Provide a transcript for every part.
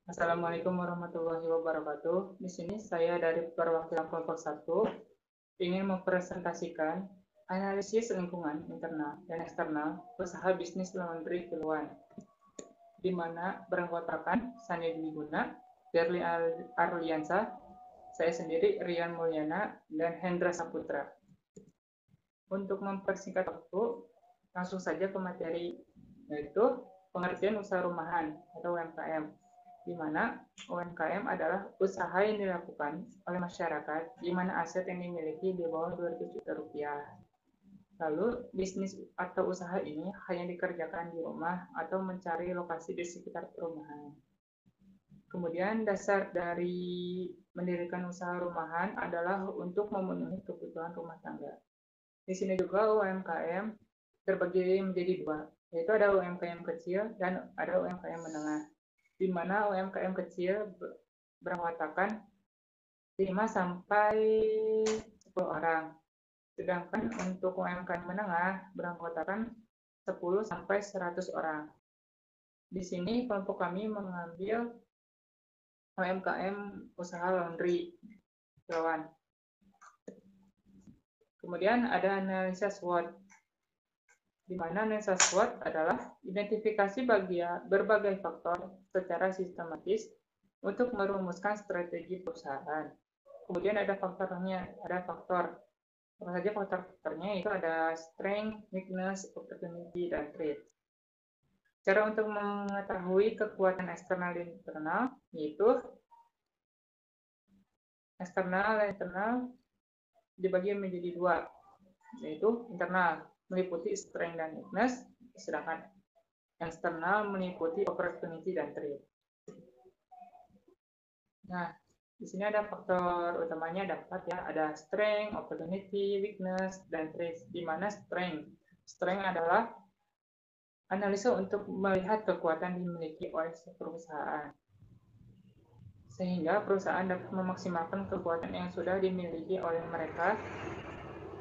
Assalamualaikum warahmatullahi wabarakatuh. Di sini saya dari perwakilan kelompok 1 ingin mempresentasikan analisis lingkungan internal dan eksternal usaha bisnis laundry Kiluan, di mana beranggotakan Sandi Dwi Guna, Berli Arliansa, saya sendiri Rian Mulyana, dan Hendra Saputra. Untuk mempersingkat waktu, langsung saja ke materi, yaitu pengertian usaha rumahan atau UMKM, di mana UMKM adalah usaha yang dilakukan oleh masyarakat di mana aset yang dimiliki di bawah 200 juta rupiah. Lalu, bisnis atau usaha ini hanya dikerjakan di rumah atau mencari lokasi di sekitar perumahan. Kemudian dasar dari mendirikan usaha rumahan adalah untuk memenuhi kebutuhan rumah tangga. Di sini juga UMKM terbagi menjadi dua, yaitu ada UMKM kecil dan ada UMKM menengah, di mana UMKM kecil beranggotakan 5 sampai 10 orang, sedangkan untuk UMKM menengah beranggotakan 10 sampai 100 orang. Di sini kelompok kami mengambil UMKM usaha laundry Kiluan. Kemudian ada analisa SWOT, di mana analisa SWOT adalah identifikasi berbagai faktor secara sistematis untuk merumuskan strategi perusahaan. Kemudian ada faktornya, ada faktor. Apa saja faktor-faktornya? Itu ada strength, weakness, opportunity, dan threat. Cara untuk mengetahui kekuatan eksternal dan internal, yaitu eksternal dan internal dibagi menjadi dua, yaitu internal meliputi strength dan weakness, sedangkan eksternal meliputi opportunity dan threat. Nah, di sini ada faktor utamanya ada 4 ya, ada strength, opportunity, weakness, dan threat. Di mana strength adalah analisa untuk melihat kekuatan dimiliki oleh perusahaan, sehingga perusahaan dapat memaksimalkan kekuatan yang sudah dimiliki oleh mereka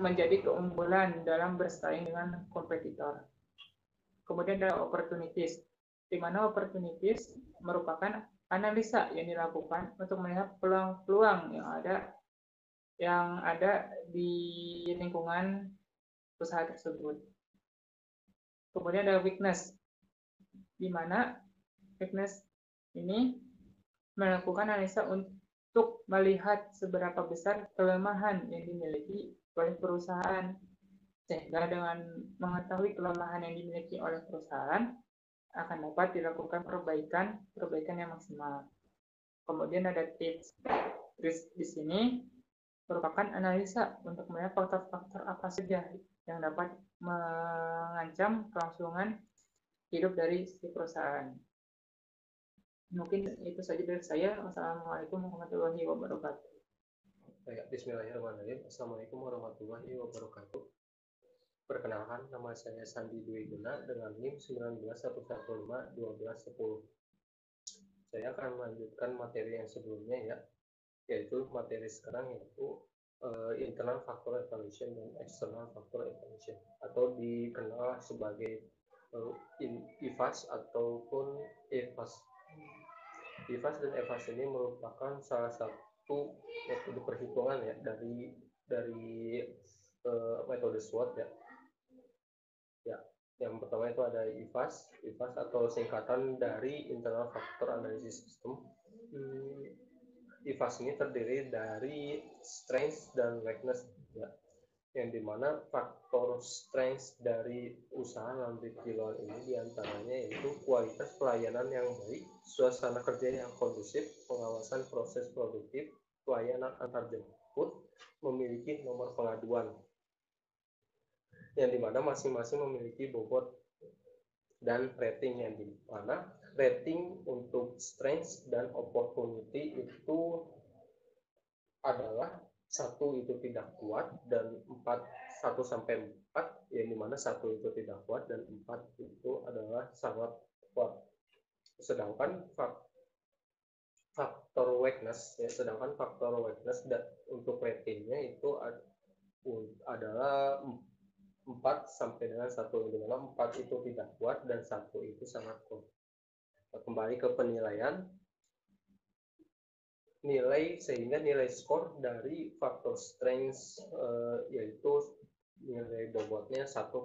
menjadi keunggulan dalam bersaing dengan kompetitor. Kemudian ada opportunities, di mana opportunities merupakan analisa yang dilakukan untuk melihat peluang-peluang yang ada di lingkungan usaha tersebut. Kemudian ada weakness, di mana weakness ini melakukan analisa untuk melihat seberapa besar kelemahan yang dimiliki oleh perusahaan, sehingga dengan mengetahui kelemahan yang dimiliki oleh perusahaan akan dapat dilakukan perbaikan yang maksimal. Kemudian ada tips di sini merupakan analisa untuk melihat faktor-faktor apa saja yang dapat mengancam kelangsungan hidup dari si perusahaan. Mungkin itu saja dari saya. Wassalamualaikum warahmatullahi wabarakatuh. Bismillahirrahmanirrahim. Assalamualaikum warahmatullahi wabarakatuh. Perkenalkan, nama saya Sandi Dwi Guna dengan NIM 1911151210. Saya akan melanjutkan materi yang sebelumnya ya, yaitu materi sekarang yaitu internal factor evaluation dan external factor evaluation, atau dikenal sebagai IFAS ataupun EVAS. IFAS dan EVAS ini merupakan salah satu metode perhitungan ya dari metode SWOT ya. Yang pertama itu ada IFAS atau singkatan dari Internal Factor Analysis System. IFAS ini terdiri dari strength dan weakness ya, yang dimana faktor strength dari usaha laundry Kiluan ini diantaranya yaitu kualitas pelayanan yang baik, suasana kerja yang kondusif, pengawasan proses produktif, pelayanan antar jemput, memiliki nomor pengaduan, yang dimana masing-masing memiliki bobot dan rating, yang dimana rating untuk strength dan opportunity itu adalah 1 itu tidak kuat dan 1 sampai 4, yang dimana 1 itu tidak kuat dan 4 itu adalah sangat kuat. Sedangkan faktor weakness untuk ratingnya itu adalah 4 sampai dengan 1, yang dimana 4 itu tidak kuat dan 1 itu sangat kuat. Kembali ke penilaian. sehingga nilai skor dari faktor strength yaitu nilai bobotnya 1,55.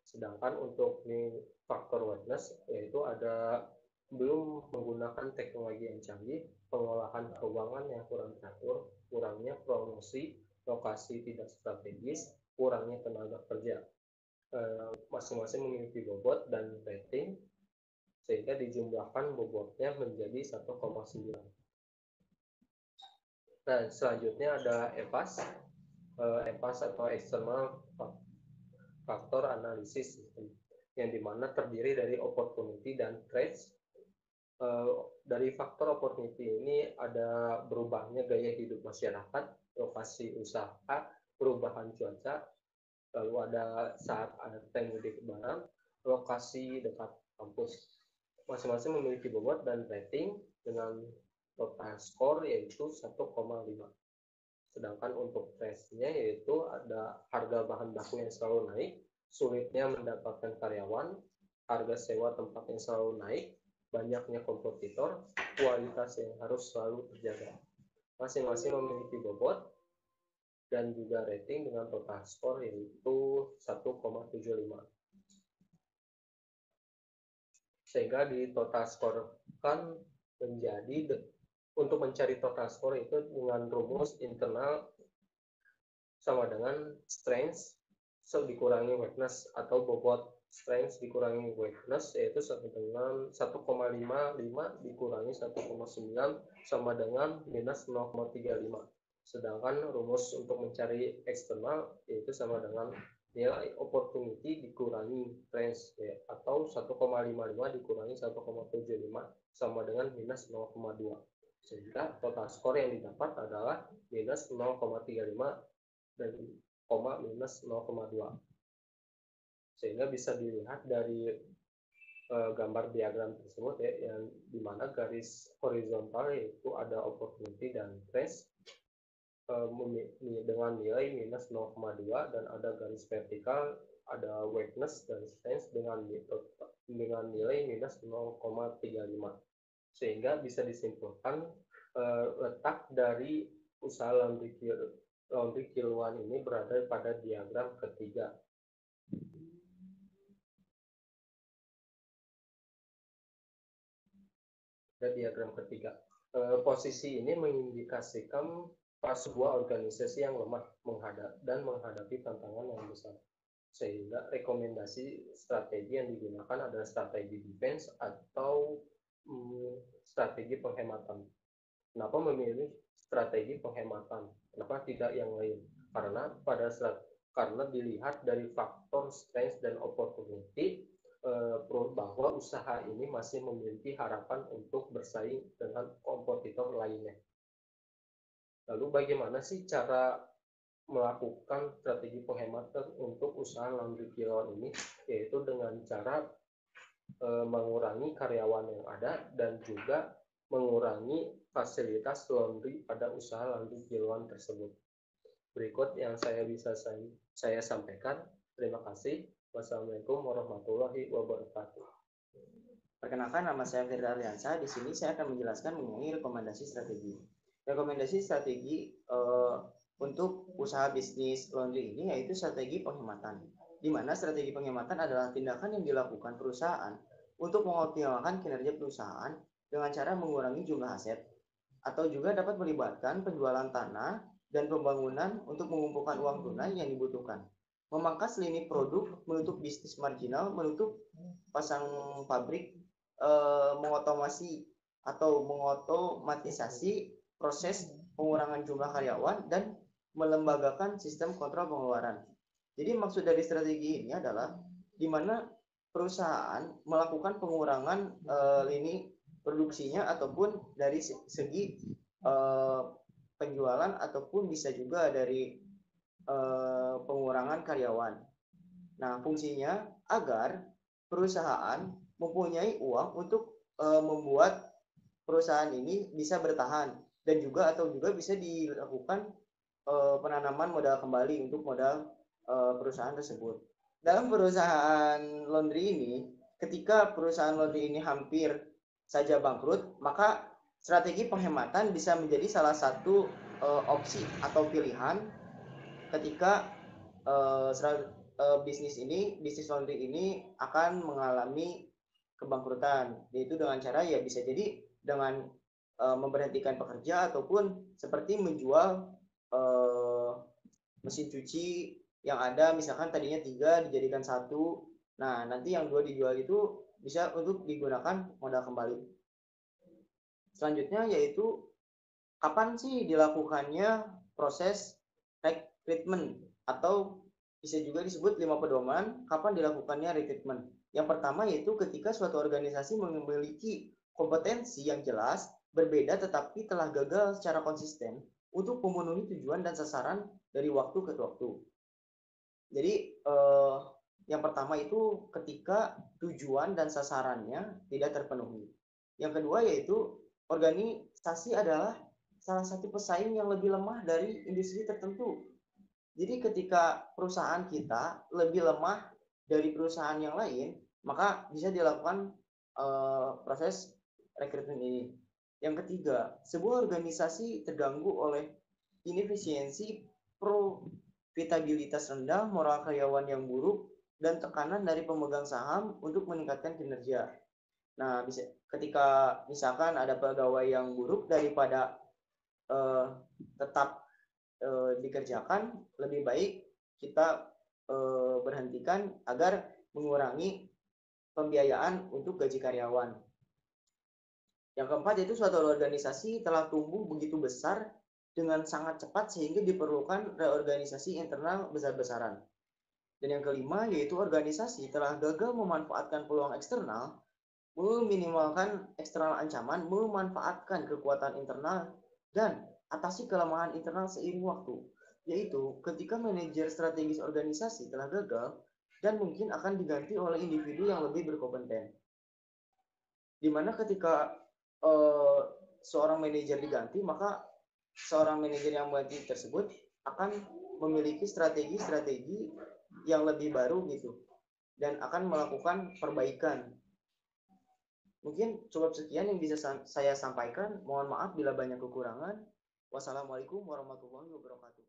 Sedangkan untuk faktor weakness yaitu belum menggunakan teknologi yang canggih, pengolahan keuangan yang kurang teratur, kurangnya promosi, lokasi tidak strategis, kurangnya tenaga kerja. Masing-masing memiliki bobot dan rating, sehingga dijumlahkan bobotnya menjadi 1,9. Nah, selanjutnya ada EVAS. EVAS atau External Factor Analysis System, yang dimana terdiri dari opportunity dan threats. Dari faktor opportunity ini ada berubahnya gaya hidup masyarakat, lokasi usaha, perubahan cuaca, lalu ada saat ada mudik barang, lokasi dekat kampus. Masing-masing memiliki bobot dan rating dengan total skor yaitu 1,5. Sedangkan untuk threats-nya yaitu ada harga bahan baku yang selalu naik, sulitnya mendapatkan karyawan, harga sewa tempat yang selalu naik, banyaknya kompetitor, kualitas yang harus selalu terjaga. Masing-masing memiliki bobot dan juga rating dengan total skor yaitu 1,75. Sehingga di total skor kan menjadi untuk mencari total skor itu dengan rumus internal sama dengan strength dikurangi weakness atau bobot strength dikurangi weakness yaitu sama dengan 1,55 dikurangi 1,9 sama dengan minus 0,35. Sedangkan rumus untuk mencari eksternal yaitu sama dengan nilai opportunity dikurangi strength atau 1,55 dikurangi 1,75 sama dengan minus 0,2. Sehingga total skor yang didapat adalah minus 0,35 dan minus 0,2. Sehingga bisa dilihat dari gambar diagram tersebut yang dimana garis horizontal yaitu ada opportunity dan threats dengan nilai minus 0,2 dan ada garis vertikal ada weakness dan strength dengan nilai minus 0,35. Sehingga bisa disimpulkan letak dari usaha laundry kiloan ini berada pada diagram ketiga. Diagram ketiga. Posisi ini mengindikasikan sebuah organisasi yang lemah menghadapi tantangan yang besar. Sehingga rekomendasi strategi yang digunakan adalah strategi defense atau strategi penghematan. Kenapa memilih strategi penghematan? Kenapa tidak yang lain? Karena dilihat dari faktor strength dan opportunity bahwa usaha ini masih memiliki harapan untuk bersaing dengan kompetitor lainnya. Lalu bagaimana sih cara melakukan strategi penghematan untuk usaha laundry kiloan ini? Yaitu dengan cara mengurangi karyawan yang ada dan juga mengurangi fasilitas laundry pada usaha laundry kiloan tersebut. Berikut yang saya sampaikan. Terima kasih. Wassalamualaikum warahmatullahi wabarakatuh. Perkenalkan, nama saya Firda Aryansa. Di sini saya akan menjelaskan mengenai rekomendasi strategi. Rekomendasi strategi untuk usaha bisnis laundry ini yaitu strategi penghematan. Di mana strategi penghematan adalah tindakan yang dilakukan perusahaan untuk mengoptimalkan kinerja perusahaan dengan cara mengurangi jumlah aset, atau juga dapat melibatkan penjualan tanah dan pembangunan untuk mengumpulkan uang tunai yang dibutuhkan, memangkas lini produk, menutup bisnis marginal, menutup pasang pabrik, mengotomasi atau mengotomatisasi proses pengurangan jumlah karyawan, dan melembagakan sistem kontrol pengeluaran. Jadi maksud dari strategi ini adalah di mana perusahaan melakukan pengurangan lini produksinya ataupun dari segi penjualan ataupun bisa juga dari pengurangan karyawan. Nah, fungsinya agar perusahaan mempunyai uang untuk membuat perusahaan ini bisa bertahan dan juga bisa dilakukan penanaman modal kembali untuk modal perusahaan tersebut. Dalam perusahaan laundry ini, ketika perusahaan laundry ini hampir saja bangkrut, maka strategi penghematan bisa menjadi salah satu opsi atau pilihan ketika bisnis laundry ini akan mengalami kebangkrutan, yaitu dengan cara ya bisa jadi dengan memberhentikan pekerja ataupun seperti menjual mesin cuci yang ada misalkan tadinya 3 dijadikan 1. Nah, nanti yang 2 dijual itu bisa untuk digunakan modal kembali. Selanjutnya yaitu kapan sih dilakukannya proses recruitment atau bisa juga disebut 5 pedoman kapan dilakukannya recruitment. Yang pertama yaitu ketika suatu organisasi memiliki kompetensi yang jelas, berbeda tetapi telah gagal secara konsisten untuk memenuhi tujuan dan sasaran dari waktu ke waktu. Jadi yang pertama itu ketika tujuan dan sasarannya tidak terpenuhi. Yang kedua yaitu organisasi adalah salah satu pesaing yang lebih lemah dari industri tertentu. Jadi ketika perusahaan kita lebih lemah dari perusahaan yang lain, maka bisa dilakukan proses rekrutmen ini. Yang ketiga, sebuah organisasi terganggu oleh inefisiensi, profitabilitas rendah, moral karyawan yang buruk, dan tekanan dari pemegang saham untuk meningkatkan kinerja. Nah, ketika misalkan ada pegawai yang buruk daripada tetap dikerjakan, lebih baik kita berhentikan agar mengurangi pembiayaan untuk gaji karyawan. Yang keempat yaitu suatu organisasi telah tumbuh begitu besar dengan sangat cepat sehingga diperlukan reorganisasi internal besar-besaran. Dan yang kelima yaitu organisasi telah gagal memanfaatkan peluang eksternal, meminimalkan eksternal ancaman, memanfaatkan kekuatan internal, dan atasi kelemahan internal seiring waktu. Yaitu ketika manajer strategis organisasi telah gagal dan mungkin akan diganti oleh individu yang lebih berkompeten. Dimana ketika seorang manajer diganti, maka seorang manajer yang mengganti tersebut akan memiliki strategi-strategi yang lebih baru gitu dan akan melakukan perbaikan. Mungkin cukup sekian yang bisa saya sampaikan. Mohon maaf bila banyak kekurangan. Wassalamualaikum warahmatullahi wabarakatuh.